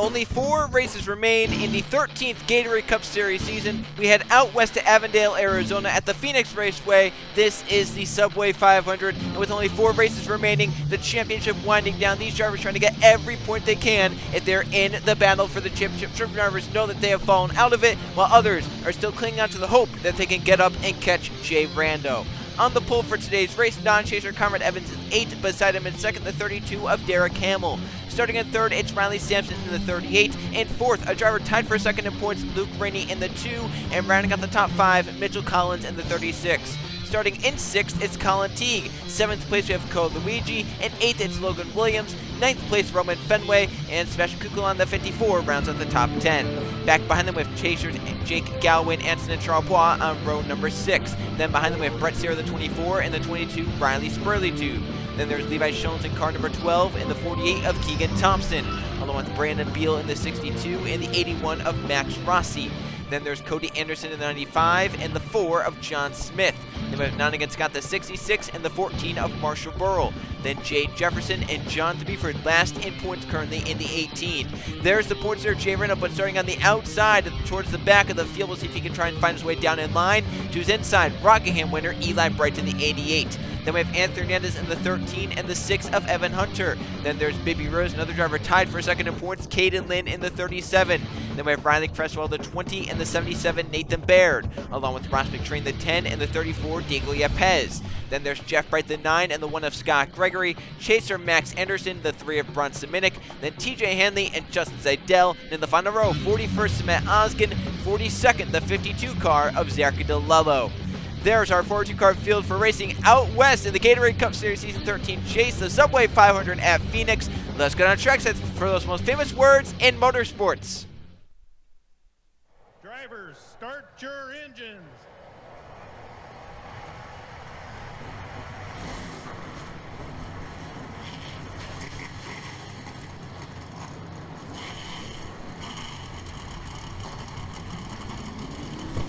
Only 4 races remain in the 13th Gatorade Cup Series season. We head out west to Avondale, Arizona at the Phoenix Raceway. This is the Subway 500, and with only 4 races remaining, the championship winding down, these drivers trying to get every point they can if they're in the battle for the championship. Some drivers know that they have fallen out of it, while others are still clinging on to the hope that they can get up and catch Jay Rando. On the pole for today's race, non-chaser Conrad Evans is 8, beside him in second, the 32 of Derek Hamill. Starting in third, it's Riley Sampson in the 38. In fourth, a driver tied for second in points, Luke Rainey in the 2. And rounding out the top 5, Mitchell Collins in the 36. Starting in 6th, it's Colin Teague. 7th place, we have Cole Luigi. In 8th, it's Logan Williams. 9th place, Roman Fenway. And Sebastian Kukulon, the 54, rounds out the top 10. Back behind them, we have chasers Jake Galwin, Anson, and Charles Bois on row number 6. Then behind them, we have Brett Sierra, the 24, and the 22, Riley Spurley-Tube. Then there's Levi Schoens in car number 12, and the 48 of Keegan Thompson, along with Brandon Beal in the 62, and the 81 of Max Rossi. Then there's Cody Anderson in the 95, and the 4 of John Smith. Then we have Nottingham Scott, the 66, and the 14 of Marshall Burrell. Then Jay Jefferson and John Thibiford last in points currently in the 18. There's the points there, Jay Rando, but starting on the outside towards the back of the field. We'll see if he can try and find his way down in line to his inside. Rockingham winner Eli Brighton, the 88. Then we have Anthony Hernandez in the 13 and the 6 of Evan Hunter. Then there's Baby Rose, another driver tied for second in points, Caden Lynn in the 37. Then we have Riley Cresswell, the 20 and the 77, Nathan Baird, along with Ross McTrain, the 10 and the 34, Diego Yepez. Then there's Jeff Bright, the 9 and the 1 of Scott Gregory, chaser Max Anderson, the 3 of Bronson Minnick, then TJ Hanley and Justin Zidell. And in the final row, 41st, Matt Oskin, 42nd, the 52 car of Zachary DeLello. There's our 42-car field for racing out west in the Gatorade Cup Series Season 13 Chase, the Subway 500 at Phoenix. Let's get on track sets for those most famous words in motorsports. Drivers, start your engines.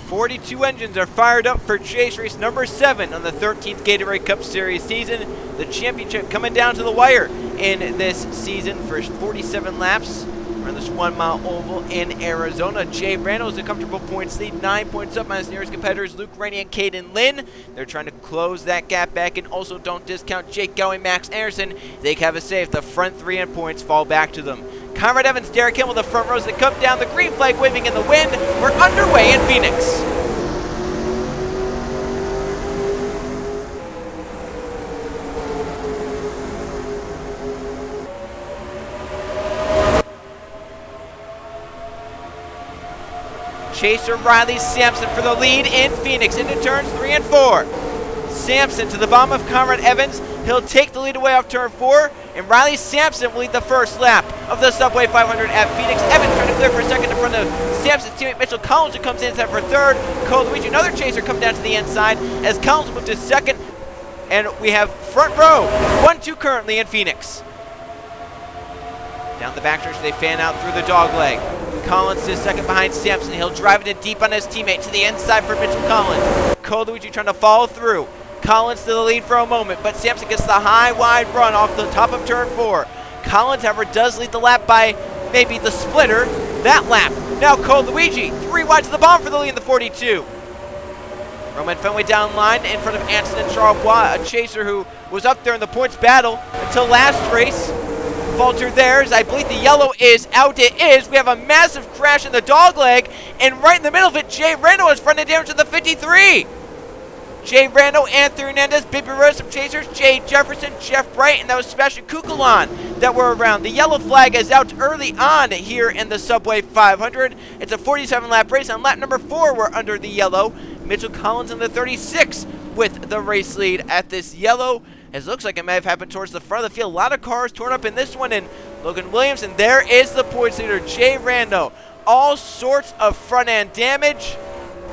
"42 engines are fired up for Chase Race number 7 on the 13th Gatorade Cup Series season. The championship coming down to the wire in this season for 47 laps around this 1-mile oval in Arizona. Jay Rando is a comfortable points lead, 9 points up on his nearest competitors, Luke Rainey and Caden Lynn. They're trying to close that gap back, and also don't discount Jake Gowie, Max Anderson. They have a say if the front 3 in points fall back to them. Conrad Evans, Derek Hamill, the front rows that come down, the green flag waving in the wind. We're underway in Phoenix. Chaser Riley Sampson for the lead in Phoenix into turns 3 and 4. Sampson to the bottom of Conrad Evans. He'll take the lead away off turn 4, and Riley Sampson will lead the first lap of the Subway 500 at Phoenix. Evans trying to clear for second in front of Sampson's teammate Mitchell Collins, who comes inside for third. Cole Luigi, another chaser, come down to the inside as Collins moves to second, and we have front row 1-2 currently in Phoenix. Down the backstretch, they fan out through the dogleg. Collins is second behind Sampson. He'll drive it in deep on his teammate to the inside for Mitchell Collins. Cole Luigi trying to follow through. Collins to the lead for a moment, but Sampson gets the high, wide run off the top of turn 4. Collins, however, does lead the lap by maybe the splitter that lap. Now Cole Luigi, 3 wide to the bottom for the lead in the 42. Roman Fenway down line in front of Anson and Charles Bois, a chaser who was up there in the points battle until last race. Faltered theirs. I believe the yellow is out. It is. We have a massive crash in the dogleg, and right in the middle of it, Jay Rando is fronting damage to the 53. Jay Rando, Anthony Hernandez, Baby Rose, some chasers, Jay Jefferson, Jeff Bright, and that was Sebastian Kukulon that were around. The yellow flag is out early on here in the Subway 500. It's a 47-lap race. On lap number 4, we're under the yellow. Mitchell Collins in the 36 with the race lead at this yellow. It looks like it may have happened towards the front of the field. A lot of cars torn up in this one, and Logan Williams, and there is the points leader, Jay Rando. All sorts of front-end damage.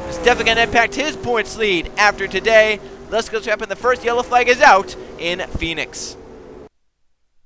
It's definitely going to impact his points lead after today. Let's go to happen. The first yellow flag is out in Phoenix.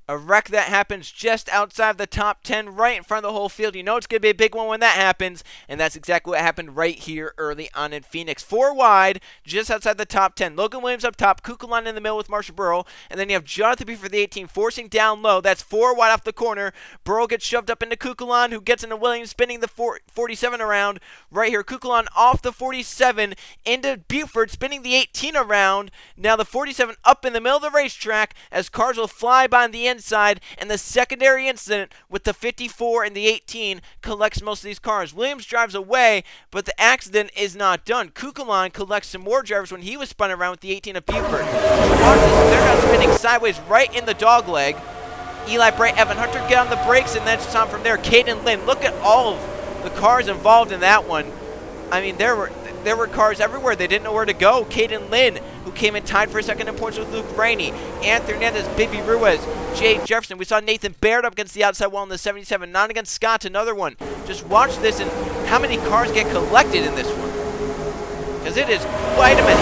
A wreck that happens just outside the top 10, right in front of the whole field. You know it's going to be a big one when that happens, and that's exactly what happened right here early on in Phoenix. 4 wide, just outside the top 10. Logan Williams up top, Kukulon in the middle with Marshall Burrow, and then you have Jonathan B for the 18, forcing down low. That's 4 wide off the corner. Burrow gets shoved up into Kukulon, who gets into Williams, spinning the 47 around. Right here, Kukulon off the 47 into Buford, spinning the 18 around. Now the 47 up in the middle of the racetrack as cars will fly by on the inside, and the secondary incident with the 54 and the 18 collects most of these cars. Williams drives away, but the accident is not done. Kukulon collects some more drivers when he was spun around with the 18 of Buford. Watch this, they're now spinning sideways right in the dog leg. Eli Bright, Evan Hunter get on the brakes, and then it's on from there. Caden Lynn, look at all of the cars involved in that one. I mean, there were cars everywhere. They didn't know where to go. Caden Lynn, who came in tied for second in points with Luke Rainey. Anthony Hernandez, Bibby Ruiz, Jay Jefferson. We saw Nathan Baird up against the outside wall in the 77. Not against Scott, another one. Just watch this and how many cars get collected in this one. Because it is quite a many.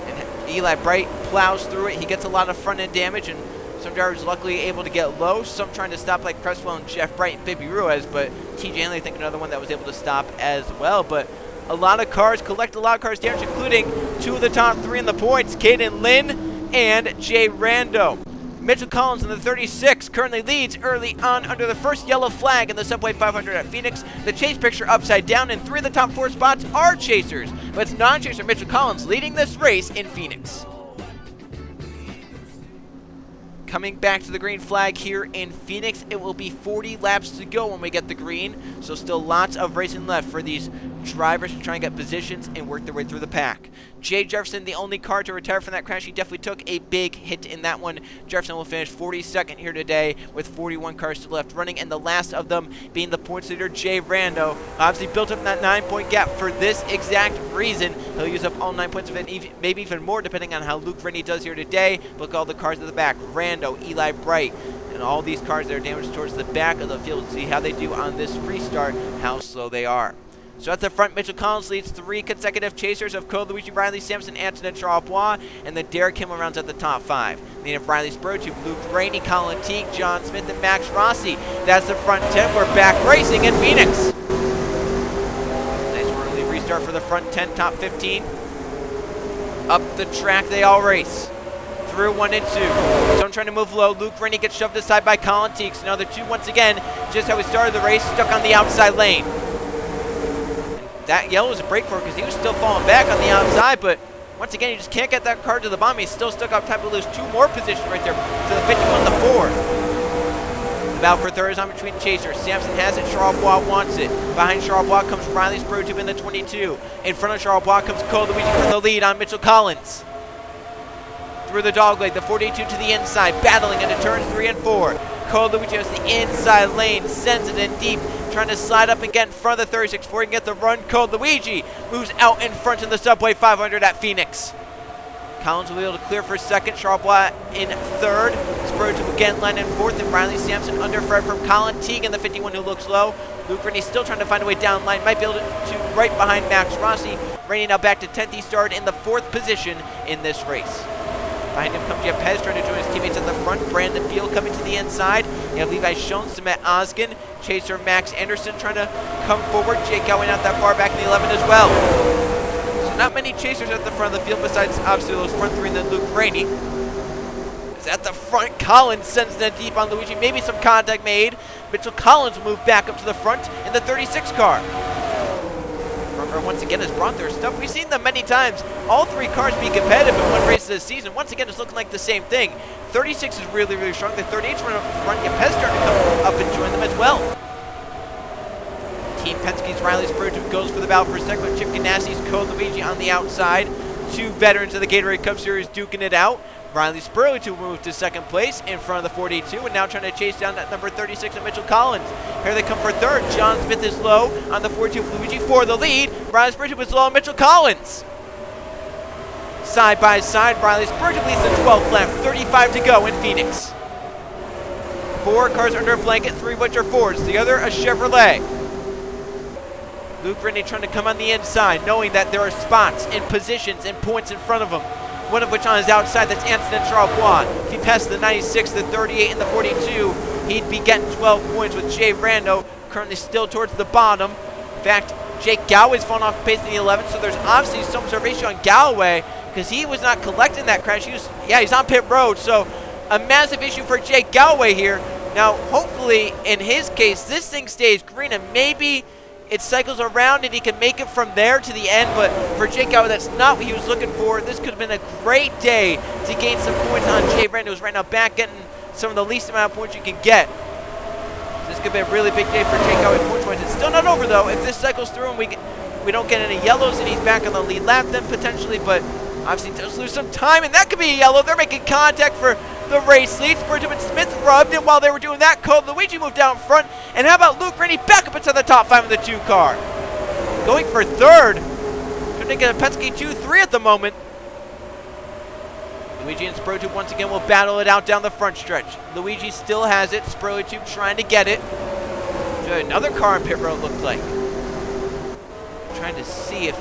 And Eli Bright plows through it. He gets a lot of front end damage, and some drivers luckily able to get low. Some trying to stop like Cresswell and Jeff Bright and Bibby Ruiz, but TJ Henley, I think another one that was able to stop as well. But a lot of cars, collect a lot of cars damage, including 2 of the top 3 in the points, Caden Lynn and Jay Rando. Mitchell Collins in the 36 currently leads early on under the first yellow flag in the Subway 500 at Phoenix. The chase picture upside down, and 3 of the top 4 spots are chasers, but it's non-chaser Mitchell Collins leading this race in Phoenix. Coming back to the green flag here in Phoenix, it will be 40 laps to go when we get the green, so still lots of racing left for these drivers to try and get positions and work their way through the pack. Jay Jefferson, the only car to retire from that crash. He definitely took a big hit in that one. Jefferson will finish 42nd here today with 41 cars still left running, and the last of them being the points leader, Jay Rando. Obviously built up that 9-point gap for this exact reason. He'll use up all 9 points of it, maybe even more depending on how Luke Rennie does here today. Look at all the cars at the back. Rando, Eli Bright, and all these cars that are damaged towards the back of the field. See how they do on this restart, how slow they are. So at the front, Mitchell Collins leads 3 consecutive chasers of Cole, Luigi, Riley, Sampson, Antonin, Charles, and then Derek Kimmel rounds at the top 5. Then you have Riley Spurgeon, Luke Rainey, Colin Teague, John Smith, and Max Rossi. That's the front 10. We're back racing in Phoenix. Nice early restart for the front 10, top 15. Up the track they all race. Through 1 and 2. Stone trying to move low. Luke Rainey gets shoved aside by Colin Teague. So now the 2 once again, just how we started the race, stuck on the outside lane. That yellow was a break for him because he was still falling back on the outside, but once again, you just can't get that car to the bottom. He's still stuck up top to lose 2 more positions right there to the 51 the 4. The battle for third is on between chasers. Sampson has it. Charlebois wants it. Behind Charlebois comes Riley Spurgeon in the 22. In front of Charlebois comes Cole Luigi for the lead on Mitchell Collins. Through the dogleg, the 42 to the inside, battling into turns 3 and 4. Cole Luigi has the inside lane, sends it in deep, trying to slide up and get in front of the 36 before he can get the run. Cole Luigi moves out in front in the Subway 500 at Phoenix. Collins will be able to clear for second. Charlebois in third. Spurgeon will get in line in fourth, and Riley Sampson under Fred from Colin Teague in the 51 who looks low. Luke Rennie still trying to find a way down line. Might be able to right behind Max Rossi. Rennie now back to 10th. He started in the 4th position in this race. Behind him comes Jeff Pez trying to join his teammates at the front. Brandon Beal coming to the inside. You have Levi Schoen, Samet Oskin, chaser Max Anderson trying to come forward. Jake going out that far back in the 11 as well. So not many chasers at the front of the field besides obviously those front 3 and then Luke Rainey. Is at the front. Collins sends that deep on Luigi. Maybe some contact made. Mitchell Collins will move back up to the front in the 36 car. Once again has brought their stuff. We've seen them many times. All 3 cars be competitive in one race this season. Once again, it's looking like the same thing. 36 is really, really strong. The 38's running up the front. Yepes starting to come up and join them as well. Team Penske's Riley Spurgeon goes for the battle for second. Chip Ganassi's Cole Luigi on the outside. 2 veterans of the Gatorade Cup Series duking it out. Riley Spurgeon to move to second place in front of the 42, and now trying to chase down that number 36 of Mitchell Collins. Here they come for third. John Smith is low on the 42 of Luigi for the lead. Riley Spurgeon was low on Mitchell Collins. Side by side, Riley Spurgeon leads the 12th lap, 35 to go in Phoenix. 4 cars under a blanket, 3 which are Fords, the other a Chevrolet. Luke Rennie trying to come on the inside, knowing that there are spots and positions and points in front of him. One of which on his outside, that's Antonin Charbois. If he passed the 96, the 38, and the 42, he'd be getting 12 points with Jay Rando currently still towards the bottom. In fact, Jake Galloway's fallen off pace in the 11, so there's obviously some observation on Galloway because he was not collecting that crash. He's on pit road, so a massive issue for Jake Galloway here. Now, hopefully, in his case, this thing stays green and maybe it cycles around and he can make it from there to the end, but for Jake Galloway, that's not what he was looking for. This could have been a great day to gain some points on Jay Rando, who's right now back getting some of the least amount of points you can get. This could be a really big day for Jake Galloway points-wise. It's still not over, though. If this cycles through and we don't get any yellows and he's back on the lead lap, then potentially, but obviously does lose some time, and that could be a yellow. They're making contact for the race lead. Spurgeon and Smith rubbed, and while they were doing that, Cole Luigi moved down front. And how about Luke Rennie back up into the top 5 of the 2 car? Going for third. Couldn't get a Penske 2-3 at the moment. Luigi and Spurgeon once again will battle it out down the front stretch. Luigi still has it. Spurgeon trying to get it. Another car in pit road looked like. Trying to see if...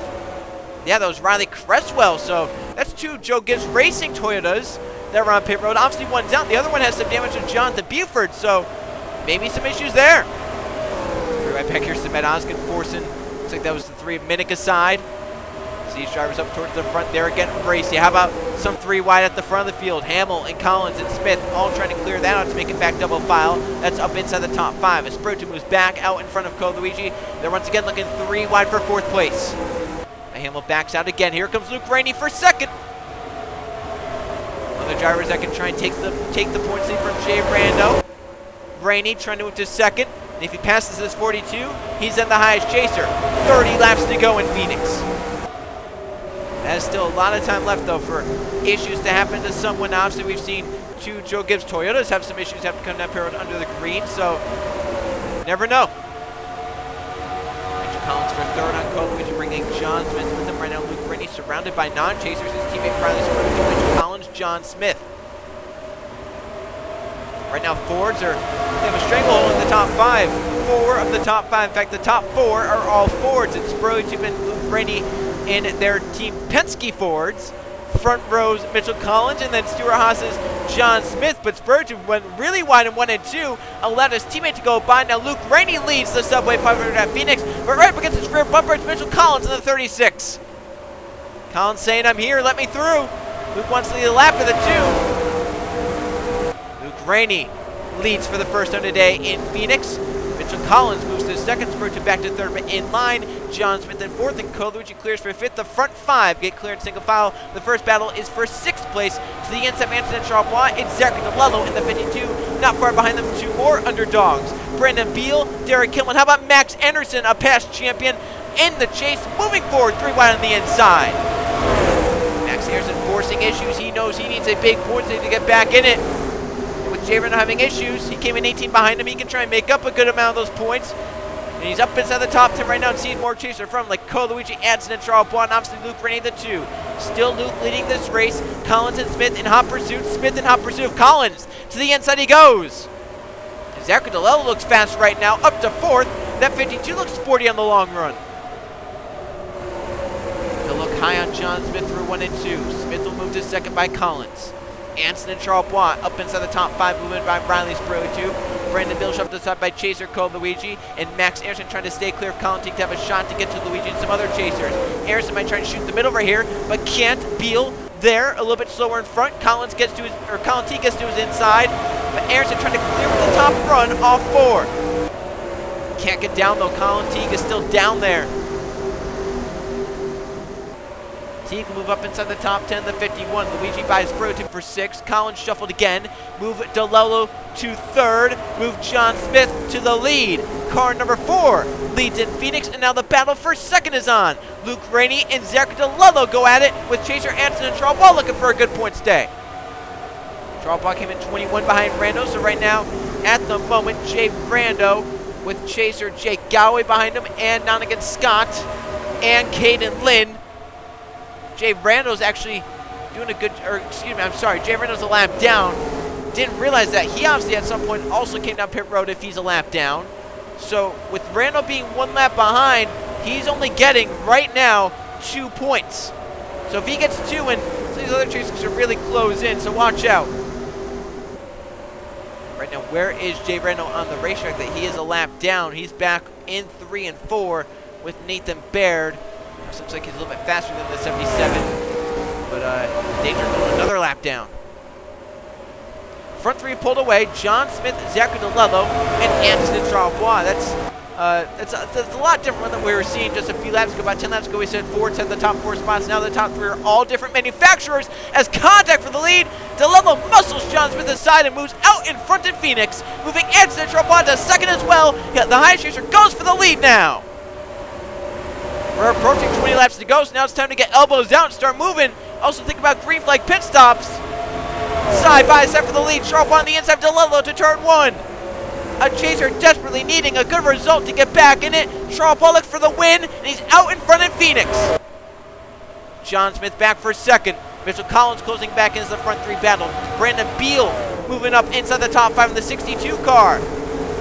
Yeah, that was Riley Cresswell. So that's 2 Joe Gibbs Racing Toyotas that were on pit road. Obviously one's down. The other one has some damage to Jonathan Buford, so maybe some issues there. Right back here, Samet Oskin forcing. Looks like that was the 3 of Minica side. See these drivers up towards the front there again. Racy. How about some 3 wide at the front of the field? Hamill and Collins and Smith all trying to clear that out to make it back double file. That's up inside the top 5. As Spurgeon moves back out in front of Cole Luigi. They're once again looking 3 wide for 4th place. Hamill backs out again. Here comes Luke Rennie for 2nd. Other drivers that can try and take the points lead from Jay Rando. Rennie trying to move to 2nd. And if he passes this 42, he's in the highest chaser. 30 laps to go in Phoenix. There's still a lot of time left, though, for issues to happen to someone. Obviously, we've seen 2 Joe Gibbs Toyotas have some issues after coming down pit road under the green, so never know. Richard Collins for 3rd on Cole Luigi, bringing John Smith with him right now. Luke Rennie surrounded by non-chasers. His teammate Riley Spurgeon, Richard Collins, John Smith. Right now, Fords they have a stranglehold in the top 5. 4 of the top 5. In fact, the top 4 are all Fords. It's Spurgeon and Luke Rennie in their Team Penske Fords. Front rows, Mitchell Collins, and then Stuart Haas's John Smith. But Spurgeon went really wide in 1 and 2, allowed his teammate to go by. Now Luke Rennie leads the Subway 500 at Phoenix, but right up against his rear bumper, it's Mitchell Collins in the 36. Collins saying, "I'm here, let me through." Luke wants to lead the lap of the 2. Luke Rennie leads for the first time today in Phoenix. Mitchell Collins moves to 2nd, Spurgeon back to 3rd, but in line. John Smith in 4th, and Cole Luigi clears for 5th. The front 5 get cleared in single file. The first battle is for 6th place. To the inside, Antonin Charbois. It's Zach DeLello in the 52. Not far behind them, 2 more underdogs. Brandon Beal, Derek Kilman. How about Max Anderson, a past champion, in the chase, moving forward 3 wide on the inside. Max Anderson forcing issues. He knows he needs a big point to get back in it. Jay Rando having issues. He came in 18 behind him. He can try and make up a good amount of those points. And he's up inside the top 10 right now and sees more chaser from like Cole Luigi, Anson, and Charles Bois, and obviously Luke Rennie the 2. Still Luke leading this race. Collins and Smith in hot pursuit. Smith in hot pursuit of Collins. To the inside he goes. Zachary DeLello looks fast right now, up to 4th. That 52 looks sporty on the long run. He'll look high on John Smith through 1 and 2. Smith will move to 2nd by Collins. Anson and Charles Bois up inside the top 5, moving by Riley Spurley 2. Brandon Bill shoved to the side by chaser Cole Luigi, and Max Anderson trying to stay clear of Collins to have a shot to get to Luigi and some other chasers. Anderson might try to shoot the middle right here, but can't. Beal there, a little bit slower in front. Collins gets to his inside, but Anderson trying to clear with the top run off 4. Can't get down though. Colin Teague is still down there. Teague will move up inside the top 10, the 51. Luigi buys Burlington for 6. Collins shuffled again. Move DeLello to 3rd. Move John Smith to the lead. Car number 4 leads in Phoenix, and now the battle for 2nd is on. Luke Rennie and Zach DeLello go at it with chaser Anson and Charles Bois looking for a good point stay. Charles Bois came in 21 behind Rando, so right now, at the moment, Jay Rando with chaser Jake Galloway behind him, and Nonigan Scott and Caden Lynn. Jay Rando's actually doing a good, Jay Rando's a lap down. Didn't realize that. He obviously at some point also came down pit road if he's a lap down. So with Rando being 1 lap behind, he's only getting, right now, 2 points. So if he gets 2 and some of these other chasers should really close in, so watch out. Right now, where is Jay Reno on the racetrack? That he is a lap down. He's back in 3 and 4 with Nathan Baird. Looks like he's a little bit faster than the 77. But Danger going another lap down. Front 3 pulled away. John Smith, Zachary DeLello, and Anthony Charbois. That's a lot different than we were seeing just a few laps ago. About 10 laps ago, we said Ford had the top 4 spots. Now the top 3 are all different manufacturers. As contact for the lead, DeLello muscles John Smith aside and moves out in front in Phoenix, moving Anthony Charbois to second as well. Yeah, the highest chaser goes for the lead now. We're approaching 20 laps to go, so now it's time to get elbows out and start moving. Also think about green flag pit stops. Side by side for the lead. Charbois on the inside, DeLello to turn 1. A chaser desperately needing a good result to get back in it. Charbois looks for the win, and he's out in front in Phoenix. John Smith back for second. Mitchell Collins closing back into the front 3 battle. Brandon Beal moving up inside the top 5 in the 62 car.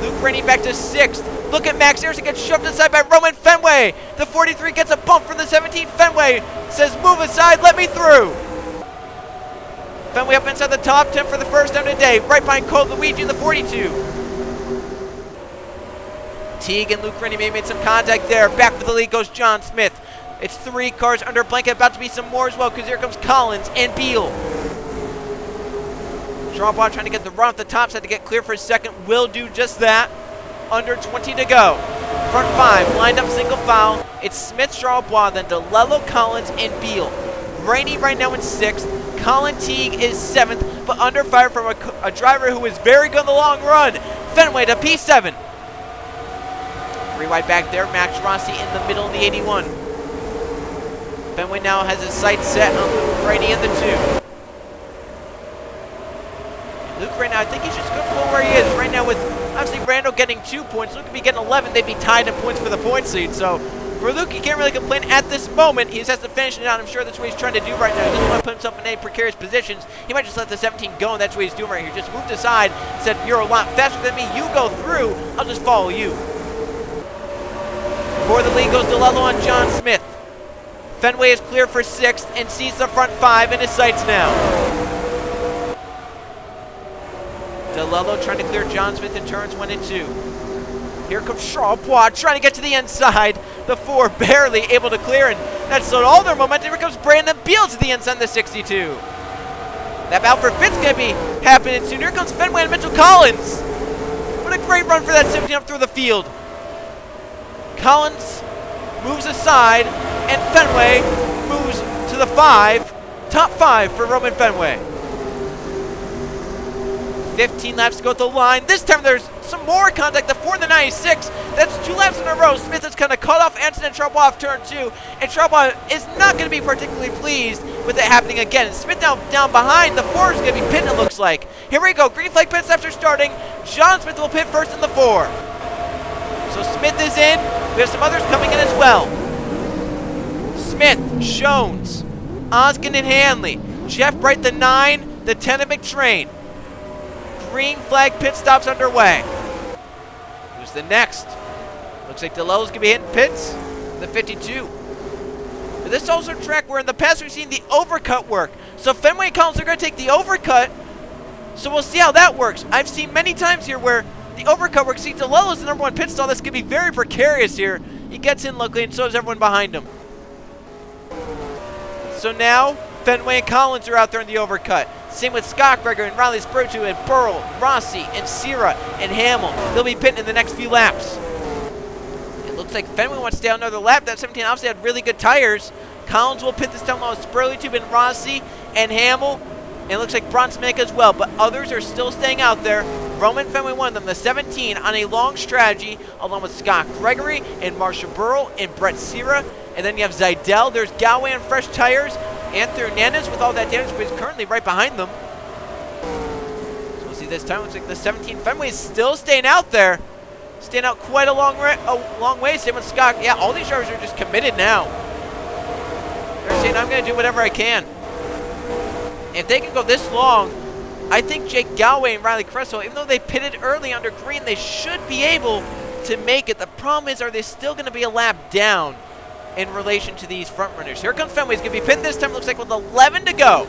Luke Rennie back to 6th. Look at Max Harrison gets shoved aside by Roman Fenway. The 43 gets a bump from the 17. Fenway says, move aside, let me through. Fenway up inside the top 10 for the first time today. Right behind Cole Luigi in the 42. Teague and Luke Rennie may have made some contact there. Back for the lead goes John Smith. It's 3 cars under blanket, about to be some more as well, because here comes Collins and Beal. Charbois trying to get the run off the top side to get clear for a second. Will do just that. Under 20 to go. Front 5 lined up single file. It's Smith, Charbois, then DeLello, Collins, and Beal. Rainey right now in 6th. Colin Teague is 7th, but under fire from a driver who is very good in the long run. Fenway to P7. 3 wide back there, Max Rossi in the middle of the 81. Fenway now has his sights set on Luke Rainey in the 2. Luke right now, I think he's just comfortable where he is. Right now with, obviously, Randall getting 2 points. Luke could be getting 11. They'd be tied in points for the point lead. So for Luke, he can't really complain at this moment. He just has to finish it out. I'm sure that's what he's trying to do right now. He doesn't want to put himself in any precarious positions. He might just let the 17 go, and that's what he's doing right here. Just moved aside, said, you're a lot faster than me. You go through. I'll just follow you. For the lead goes DeLello on John Smith. Fenway is clear for 6th and sees the front 5 in his sights now. DeLello trying to clear John Smith in turns 1 and 2. Here comes Charbois trying to get to the inside. The 4 barely able to clear, and that slowed all their momentum. Here comes Brandon Beal to the inside in the 62. That battle for 5th's going to be happening soon. Here comes Fenway and Mitchell Collins. What a great run for that 17 up through the field. Collins moves aside, and Fenway moves to the 5. Top 5 for Roman Fenway. 15 laps to go at the line. This time there's some more contact. The 4 and the 96. That's 2 laps in a row. Smith has kind of cut off Anson and Charbois off turn 2. And Charbois is not going to be particularly pleased with it happening again. Smith now down behind. The 4 is going to be pitting, it looks like. Here we go. Green flag pit stops are starting. John Smith will pit first in the 4. So Smith is in. We have some others coming in as well. Smith, Jones, Oskin and Hanley. Jeff Bright the 9, the 10 of McTrain. Green flag pit stops underway. Who's the next? Looks like DeLello's going to be hitting pits. The 52. But this is also a track where in the past we've seen the overcut work. So Fenway and Collins are going to take the overcut. So we'll see how that works. I've seen many times here where the overcut works. See, DeLello's the number 1 pit stall. That's going to be very precarious here. He gets in luckily, and so does everyone behind him. So now, Fenway and Collins are out there in the overcut. Same with Scott Gregory and Riley Spurgeon and Burrell, Rossi, and Sierra, and Hamill. They'll be pitting in the next few laps. It looks like Fenway wants to stay on another lap. That 17 obviously had really good tires. Collins will pit this time along with Spurley, Tube, and Rossi, and Hamill. And it looks like Bronsmake as well, but others are still staying out there. Roman Fenway won them, the 17, on a long strategy, along with Scott Gregory and Marsha Burrell and Brett Sierra. And then you have Zidell. There's Galway on fresh tires. Anthony Hernandez with all that damage, but he's currently right behind them. So we'll see this time. Looks like the 17 Fenway is still staying out there. Staying out quite a long way. Same with Scott. Yeah, all these drivers are just committed now. They're saying, I'm going to do whatever I can. If they can go this long, I think Jake Galway and Riley Cresso, even though they pitted early under green, they should be able to make it. The problem is, are they still going to be a lap down in relation to these front runners? Here comes Fenway. He's going to be pitting this time, looks like, with 11 to go.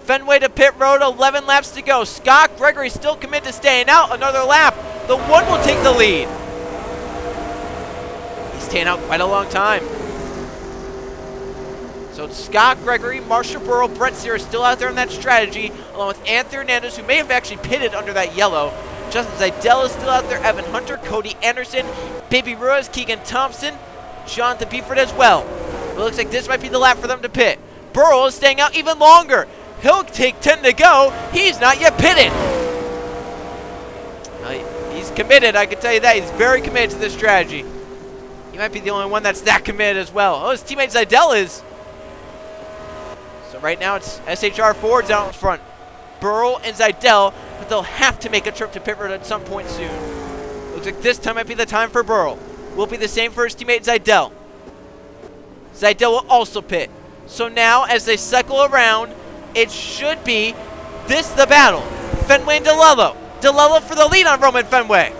Fenway to pit road, 11 laps to go. Scott Gregory still committed to staying out another lap. The 1 will take the lead. He's staying out quite a long time. So it's Scott Gregory, Marshall Burrow, Brett Sear still out there in that strategy, along with Anthony Hernandez, who may have actually pitted under that yellow. Justin Zeidel is still out there, Evan Hunter, Cody Anderson, Baby Ruiz, Keegan Thompson, Jonathan Beeford as well. It looks like this might be the lap for them to pit. Burrow is staying out even longer. He'll take 10 to go. He's not yet pitted. He's committed, I can tell you that. He's very committed to this strategy. He might be the only one that's that committed as well. Oh, his teammate Zeidel is. So right now it's SHR Fords out in front. Burrow and Zeidel, but they'll have to make a trip to pit road at some point soon. Looks like this time might be the time for Burrow. Will be the same for his teammate Zeidel. Zeidel will also pit. So now as they cycle around, it should be the battle. Fenway and DeLello. DeLello for the lead on Roman Fenway.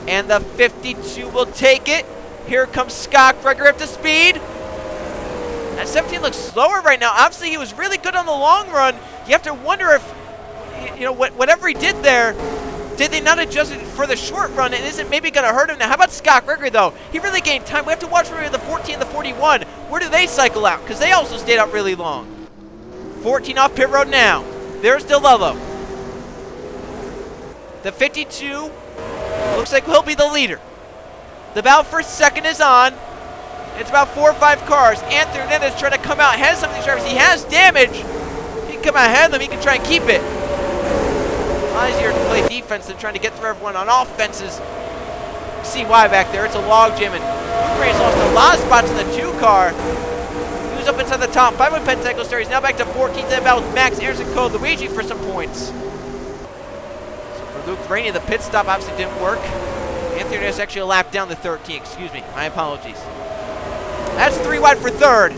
And the 52 will take it. Here comes Scott Gregory up to speed. That 17 looks slower right now. Obviously, he was really good on the long run. You have to wonder if, whatever he did there, did they not adjust it for the short run? And isn't maybe going to hurt him now? How about Scott Gregory, though? He really gained time. We have to watch for the 14 and the 41. Where do they cycle out? Because they also stayed out really long. 14 off pit road now. There's DeLello. The 52 looks like he'll be the leader. The battle for second is on. It's about 4 or 5 cars. Anthony Hernandez trying to come out ahead of some of these drivers. He has damage. If he can come out ahead of them, he can try and keep it. A lot easier to play defense than trying to get through everyone on offenses. See why back there. It's a log jam, and Luke Ray's lost a lot of spots in the 2 car. He was up inside the top 5 with Pentacle Star. He's now back to 14th in battle with Max Anderson, Cole Luigi for some points. So for Luke Rainey, the pit stop obviously didn't work. Anthony Hernandez actually a lap down to 13. Excuse me. My apologies. That's 3 wide for third.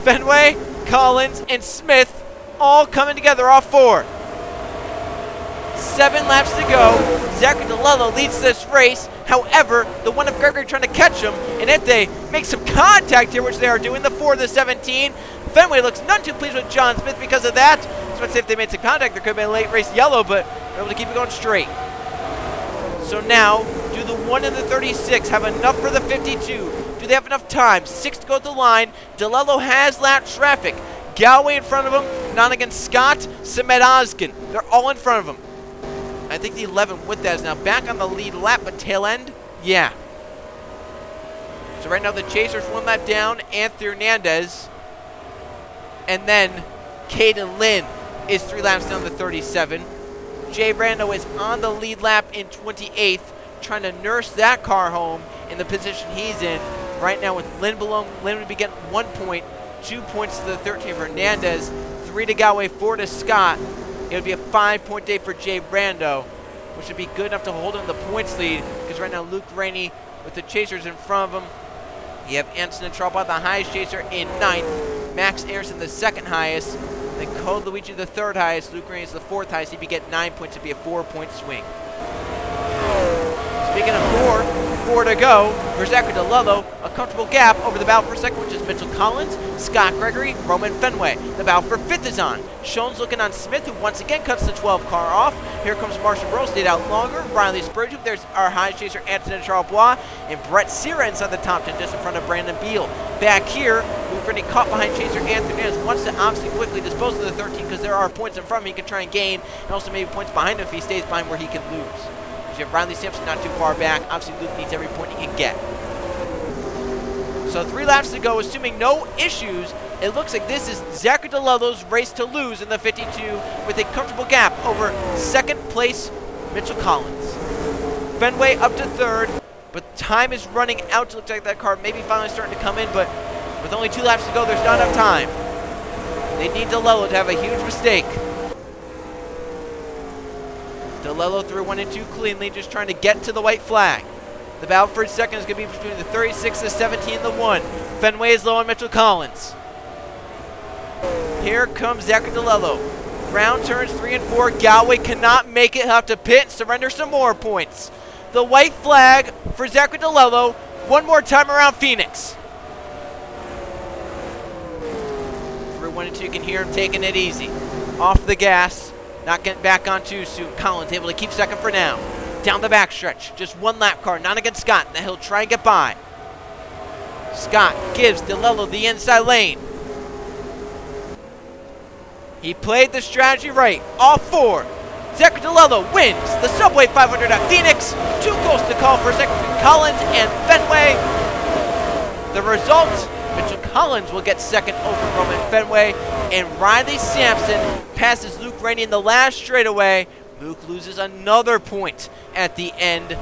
Fenway, Collins, and Smith all coming together off 4. 7 laps to go. Zachary DeLello leads this race. However, the one of Gregory trying to catch him, and if they make some contact here, which they are doing, the 4 and the 17, Fenway looks none too pleased with John Smith because of that. So let's say if they made some contact, there could have been a late race yellow, but they're able to keep it going straight. So now, do the 1 and the 36 have enough for the 52? Do they have enough time? 6 to go at the line. DeLello has lap traffic. Galway in front of him. Nonigan Scott. Samet Oskin. They're all in front of him. I think the 11 with that is now back on the lead lap, but tail end? Yeah. So right now the Chasers 1 lap down. Anthony Hernandez. And then Caden Lynn is 3 laps down to 37. Jay Brando is on the lead lap in 28th, trying to nurse that car home in the position he's in. Right now with Lynn below, Lynn would be getting 1 point, 2 points to the 13 of Hernandez, 3 to Galway, 4 to Scott. It would be a 5-point day for Jay Brando, which would be good enough to hold him in the points lead, because right now Luke Rainey with the Chasers in front of him. You have Anson and Traubaugh, the highest chaser, in 9th. Max Anderson, the 2nd highest. Then Cole Luigi, the 3rd highest. Luke Rainey is the 4th highest. He'd be getting 9 points. It'd be a 4-point swing. Speaking of 4 to go for Zachary DeLello, a comfortable gap over the battle for second, which is Mitchell Collins, Scott Gregory, Roman Fenway. The battle for 5th is on. Schoen's looking on Smith, who once again cuts the 12 car off. Here comes Marshall Burrow, stayed out longer. Riley Spurgeon, there's our high chaser, Anthony Charlebois, and Brett Sierra inside the top 10, just in front of Brandon Beal. Back here, we've already caught behind chaser Anthony Hernandez, wants to obviously quickly dispose of the 13 because there are points in front of him he can try and gain, and also maybe points behind him if he stays behind where he can lose. You have Riley Sampson not too far back. Obviously, Luke needs every point he can get. So 3 laps to go, assuming no issues. It looks like this is Zachary DeLello's race to lose in the 52 with a comfortable gap over 2nd place Mitchell Collins. Fenway up to 3rd, but time is running out. It looks like that car maybe finally starting to come in, but with only 2 laps to go, there's not enough time. They need DeLello to have a huge mistake. DeLello through 1 and 2 cleanly, just trying to get to the white flag. The battle for second is going to be between the 36, the 17, and the 1. Fenway is low on Mitchell Collins. Here comes Zachary DeLello. Ground turns 3 and 4. Galway cannot make it. He'll have to pit, surrender some more points. The white flag for Zachary DeLello. One more time around Phoenix. For 1 and 2, you can hear him taking it easy. Off the gas. Not getting back on too soon. Collins able to keep second for now. Down the backstretch. Just one lap car. Not against Scott. Now he'll try and get by. Scott gives DeLello the inside lane. He played the strategy right. All 4. Zachary DeLello wins the Subway 500 at Phoenix. 2 goals to call for Zachary Collins and Fenway. The result, Mitchell Collins will get second over Roman Fenway. And Riley Sampson passes Luke Rainey in the last straightaway. Luke loses another point at the end.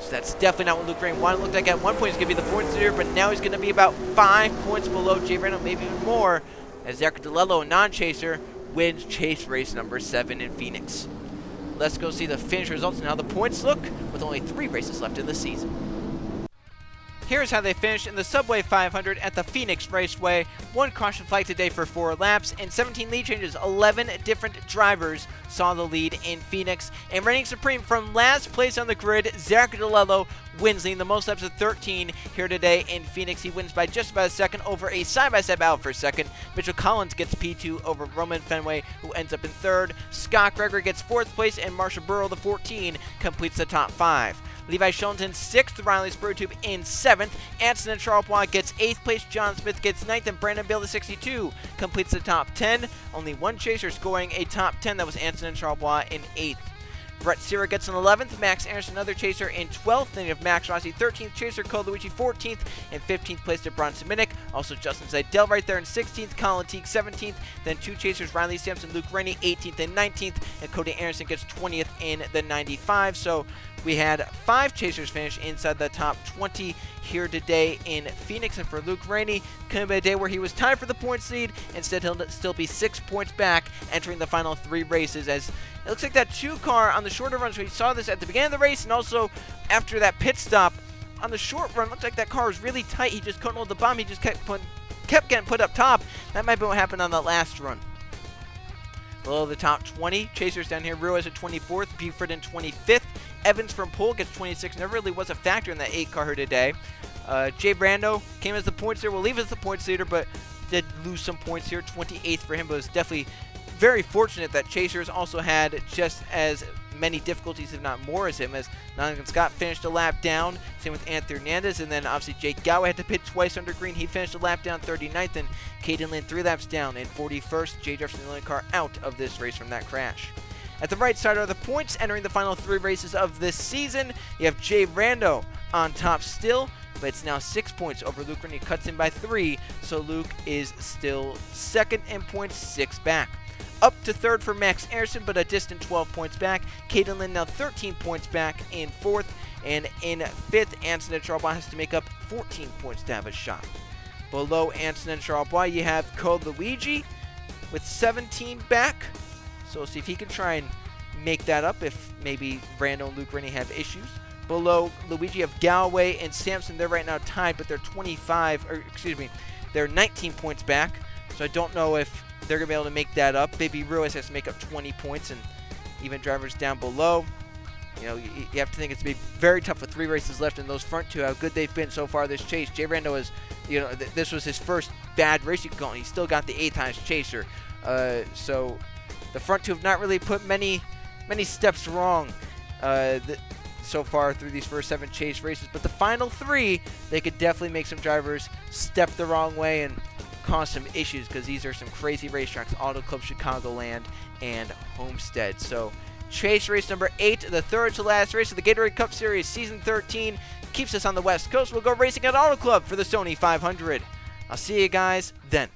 So that's definitely not what Luke Rainey wanted. It looked like at one point he's going to be the points leader, but now he's going to be about 5 points below Jay Randall, maybe even more, as Zachary DeLello, a non-chaser, wins chase race number 7 in Phoenix. Let's go see the finish results and how the points look with only 3 races left in the season. Here's how they finished in the Subway 500 at the Phoenix Raceway. 1 caution flag today for 4 laps and 17 lead changes. 11 different drivers saw the lead in Phoenix. And reigning supreme from last place on the grid, Zachary DeLello wins, leading the most laps of 13 here today in Phoenix. He wins by just about a second over a side-by-side battle for second. Mitchell Collins gets P2 over Roman Fenway, who ends up in 3rd. Scott Gregory gets 4th place, and Marshall Burrow, the 14, completes the top 5. Levi Shillington 6th, Riley Spurtube in 7th. Anson and Charlepoix gets 8th place. John Smith gets 9th, and Brandon Bill, the 62, completes the top 10. Only 1 chaser scoring a top 10. That was Anson and Charlepoix in 8th. Brett Sierra gets in 11th, Max Anderson, another chaser, in 12th. Then you have Max Rossi, 13th chaser, Cole Luigi, 14th, and 15th place to Bronson Minnick. Also Justin Seidel right there in 16th, Colin Teague, 17th. Then 2 chasers, Riley Sampson, Luke Rainey, 18th and 19th, and Cody Anderson gets 20th in the 95. So we had 5 chasers finish inside the top 20 here today in Phoenix. And for Luke Rainey, could have been a day where he was tied for the points lead. Instead, he'll still be 6 points back entering the final 3 races, as it looks like that 2 car on the shorter runs. We saw this at the beginning of the race and also after that pit stop. On the short run, looked like that car was really tight. He just couldn't hold the bomb. He just kept getting put up top. That might be what happened on that last run. Below the top 20, chasers down here, Ruiz at 24th, Buford in 25th. Evans from pole gets 26. Never really was a factor in that 8 car here today. Jay Brando came as the points leader. Will leave as the points leader, but did lose some points here. 28th for him, but was definitely very fortunate that chasers also had just as many difficulties, if not more, as him, as Nottingham Scott finished a lap down. Same with Anthony Hernandez, and then obviously Jake Galway had to pit twice under green. He finished a lap down 39th, and Caden Lynn 3 laps down in 41st. Jay Jefferson, the only car out of this race from that crash. At the right side are the points entering the final 3 races of this season. You have Jay Rando on top still, but it's now 6 points over Luke Rainey. Cuts in by 3, so Luke is still second in points, 6 back. Up to 3rd for Max Anderson, but a distant 12 points back. Caden Lynn now 13 points back in 4th. And in 5th, Anson and Charlepoix has to make up 14 points to have a shot. Below Anson and Charlepoix, you have Cole Luigi with 17 back. So we'll see if he can try and make that up if maybe Brando and Luke Rainey have issues. Below Luigi, you have Galway and Sampson. They're right now tied, but they're 19 points back. So I don't know if they're going to be able to make that up. Baby Ruiz has to make up 20 points, and even drivers down below. You know, you have to think it's going to be very tough with 3 races left, and those front 2, how good they've been so far this chase. Jay Rando is, this was his first bad race you could go, and he still got the 8th highest chaser. So the front 2 have not really put many steps wrong so far through these first 7 chase races. But the final 3, they could definitely make some drivers step the wrong way and cause some issues, because these are some crazy racetracks: Auto Club Chicagoland and Homestead. So chase race number 8, the 3rd to last race of the Gatorade Cup Series Season 13, keeps us on the West Coast. We'll go racing at Auto Club for the Sony 500. I'll see you guys then.